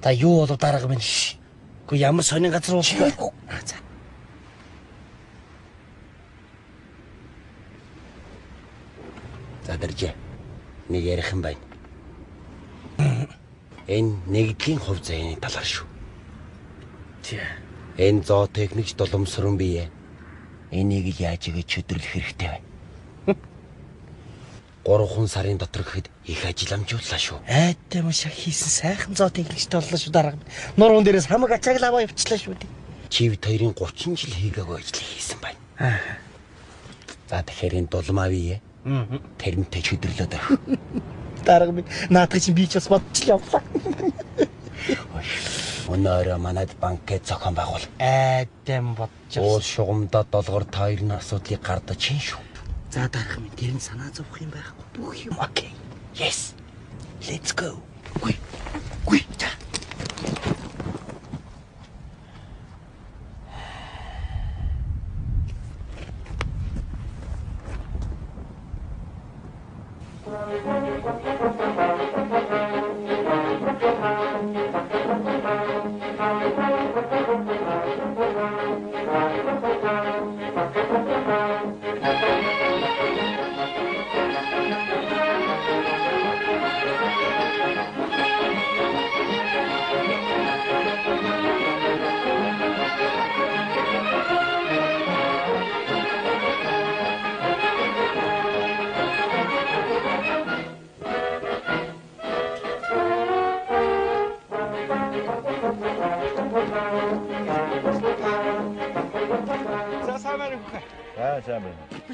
За юу болов дарга минь. Гэхдээ ямар сонин газар уулзах. За. За дэржээ. Нэг ярих юм байна. Энэ нэгдлийн хувь заяаны талаар шүү. Тий. Энэ зоотехникч Доломсрон бие. Энийг яаж игэж чөдөрлөх хэрэгтэй вэ? 3 сарын дотор гэхэд их ажил амжууллаа шүү. Айтай маш хийсэн сайхан зоотехникч боллоо шүү дарга. Нуруунд дээрээс хамаг ачааглаа явуулчлаа шүү дээ. Чивд хоёрын 30 жил хийгээгүй ажил хийсэн байна. За тэгэхээр энэ дулмаа бие. Тэрнтэй чөдөрлөө даа. Дарга минь наадах чинь би ч бас бодчих явлаа. Өнөөрөө манайд банкет зохион байгуул. Айдэм бодчих. Уул шугамдаа долгор та хоёрын асуудлыг гардаж чин шүү. За дарга минь тэр нь санаа зовох юм байхгүй. Бүх юм окей. Yes. Let's go. Гүй. За.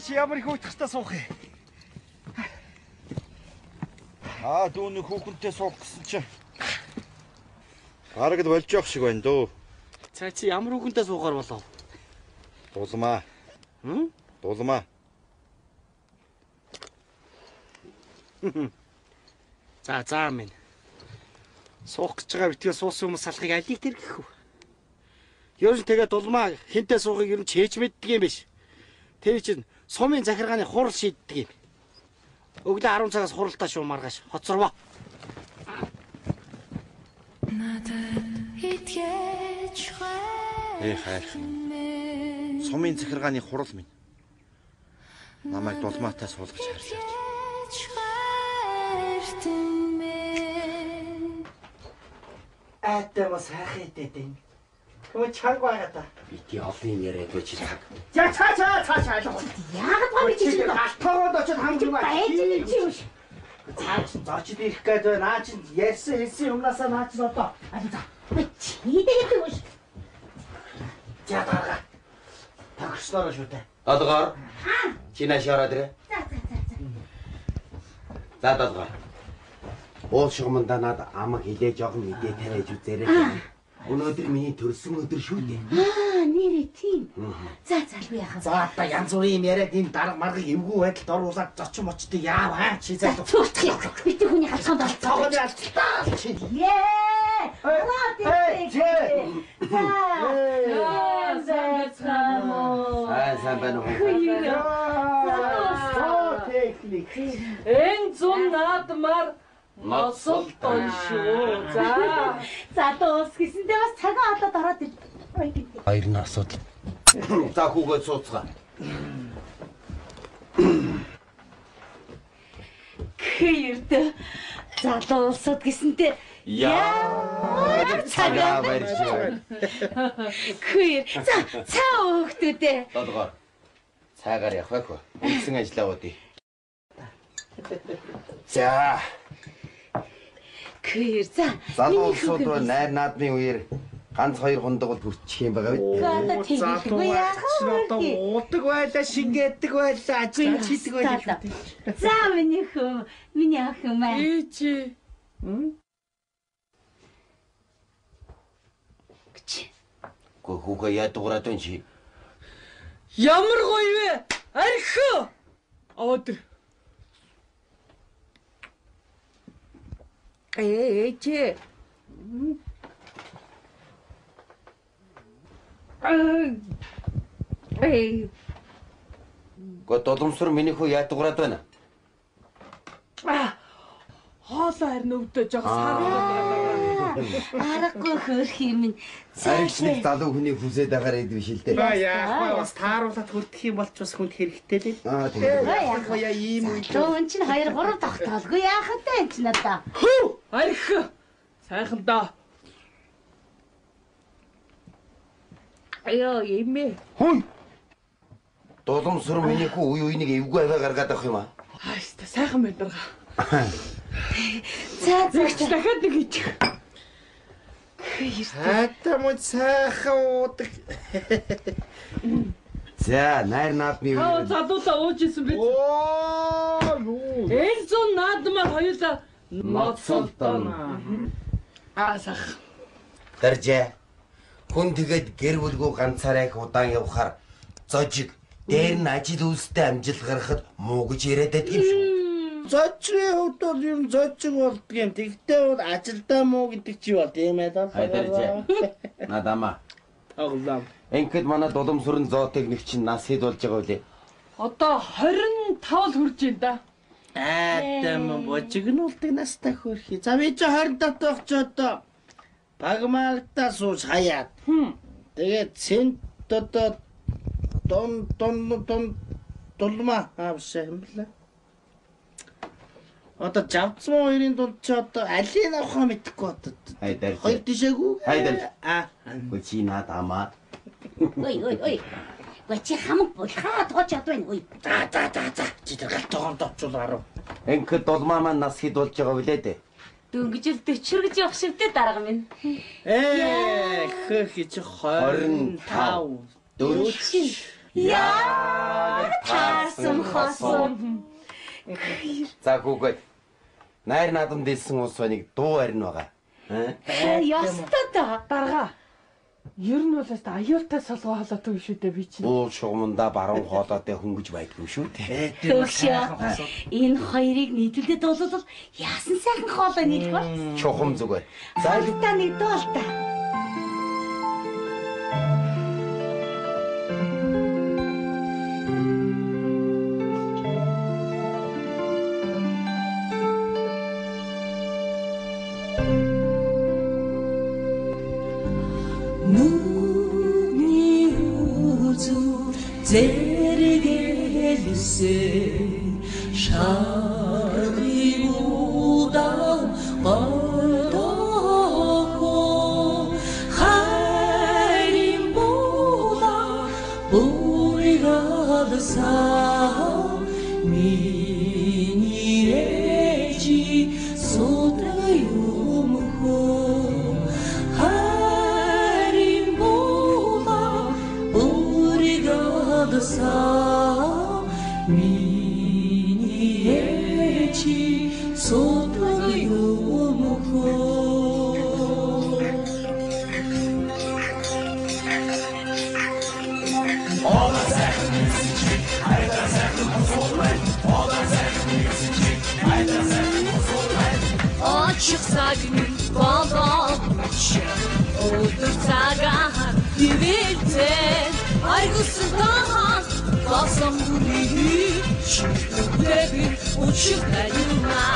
Чи ямар их уйтгахтаа суух юм. Дүүний хүүхэнтэй суух гэсэн чи. Араг л болж явах шиг байна дөө. За чи ямар хүүхэнтэй суугаар болов? Дулмаа. Дулмаа. За минь. Суух гэж байгаа битгий суусан хүмүүс салахыг алийг тэр гэх үү? Ер нь тэгээ дулмаа хинтээ суухыг ер нь чээж мэддэг юм биш. Тэр чинь сумын захиргааны хурал шийддэг юм. Өглөө 10 цагаас хуралдаа шүү маргааш. Хоцорвоо. Хайрхан. Сумын захиргааны хурал минь. Намайг дулмаатай суулгаж хайрлаач. Атэмс хайхээтэй. Өө чанга байгаа та. Бити олон яриад байж цаг. За цаа. Яагаад гоо чи тоогод очоод хамгийн байж юм чи. Цаач зочид ирэх гээд байна. Наа чи ярьсан хэлсэн юмнасаа наа чи одоо. За. Чи тэгээд юм шүү. За дарга. Тагшноо шүү дээ. Адгаар. Чи нааш ороод ирээ. За дадгаар. Уул шугамдаа над амаг хилээ жоохон мэдээ тариаж үзээрэй. Өнөөдөр миний төрсөн өдөр шүү дээ. Нэрээ тийм. За би яхаа. За одоо янз бүрийн юм яриад энэ дарга маргыг эвгүй байдалд оруулаад зочин мочтой яав чи заа. Бити хүний халцаанд цаавны алдтаа чи. Сайн байна уу? Техник. Энэ зүүн наадмаар Насолтон шүү. За дуус гэсэндээ бас цагаан олоод ороод ир. Хоёрын асуудал. За хүүгээ сууцгаа. Хэрд залуу улсууд гэсэндээ яа цагаа барьж байна. Хэр цаа хөөхтүүдээ. Дадгаар. Цаагаар явах вэ? Үндсэн ажиллаа удаа. За. Хэр залуу улсууд руу найр наадмын үеэр ганц 2 хундагууд хүрчих юм байгаа үү? Одоо уудаг байлаа, шингээдэг байлаа, ажил хийдэг байлаа. За миний ах юм аа. Чи. Хүүгээ яа дуурайд байна чи? Ямар гоё вэ? Архи. Өдөр. Чи. Доломсор миний хүү яа дуурайд байна? Хоолоо харин өвдөө жоох сар. Аргагүй хөрх юм. Аригчлыг залуу хүний хүсээд байгаа юм биш л дээ. Яах вэ? Бас тааруулаад хүрдэх юм болч бас хүнд хэрэгтэй л. Аа тийм. Яа ийм үе. Өн чинь 2 3 тогтоолгүй яах вэ энэ чинь надаа. Арх. Сайхан да. Аяа имэ. Хүй. Доломсор миний хүү үе үенийг эвгүй аваа гаргаад авах юм аа. Хааста сайхан байдаг. За Дахиад нэг ичих. Хатаа мод сайхан уудаг. За найр наадмын Хаа залуулаа ууж исэн биз. Оо юу. Энэ зүүн наадмаар хоёулаа ноцолдоно. Асах. Даржээ. Хүн тэгээд гэр бүлгүй ганцаараа их удаан явхаар зожиг дээр нь ажил үйлстэй амжилт гаргахад муу гэж яриад байдаг юм шүү. Зочрын хувьд бол юм зочиг болдго юм. Тэгтээ бол ажилдаа муу гэдэг чи бол тийм ээ даа. Хай даржээ. Надама. Тоглоом. Ингээд манай доломсрын зоотехник чинь нас хэд болж байгаа вэ? Одоо 25 л хүрж байна да. Атам божиг нь болдог настай хөрхи. За би чи 20 татах ч одоо багмаагтаа сууж хаяад. Тэгээд сент одоо дулма авшаа юм бэлээ. Одоо жавцсан хоёрын дунд чи одоо алийг авахаа мэдэхгүй одоо. Хай даржээ. Хоёр тишээгүй. Хай даржээ. Чи надамаа. Ой. Чи хамаг булхаа тоож чадвэн ой. За. Чи тэр галт тоогонд очуулаарав. Ингээд долмаа маань нас хэд болж байгаа вэ дээ? Дөнгөжл 40 гэж явах шивтэй дарга минь. Хөрхи чи 25. 40. Яа, таасан хосон. За гүгэй. Найр наадам дэлсэн ус баныг дуу харин байгаа. Ястаа Дарга. Ер нь бол өст аюултай солгоо холоотой юм шүү дээ би чинь. Уул шугамдаа баруун хоолойтой хөнгөж байдгүй шүү дээ. Төвшөө. Энэ хоёрыг нийлүүлээд болвол яасан сайхан хоолой нийлэх вэ? Чухам зүгээр. За та нэг доол та. Zergelsin şarkıdan qardako xayrim bola buyradsa minireci sotayumko xayrim bola buyradsa minireci sotayumko Çıksa gün bağlamış Oldursa gahar güvilten Aygısı daha Kalsam burayı Çıktıkla bir uçuk elime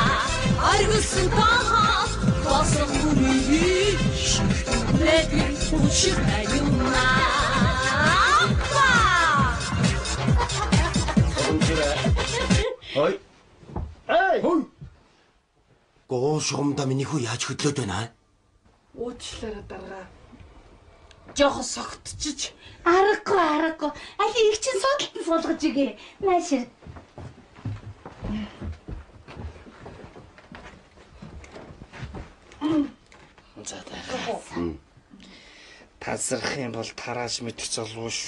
Aygısı daha Kalsam burayı Çıktıkla bir uçuk elime Ой. Хөөе. Гоо шугамдаа миний хүү яаж хөдлөөд байна аа? Уучлаарай дарга. Жохо согтчиж. Аргагүй. Али их чин судалтан суулгаж игээ. Наашир. За тасрах юм бол тарааж мэдэх залуу шүү.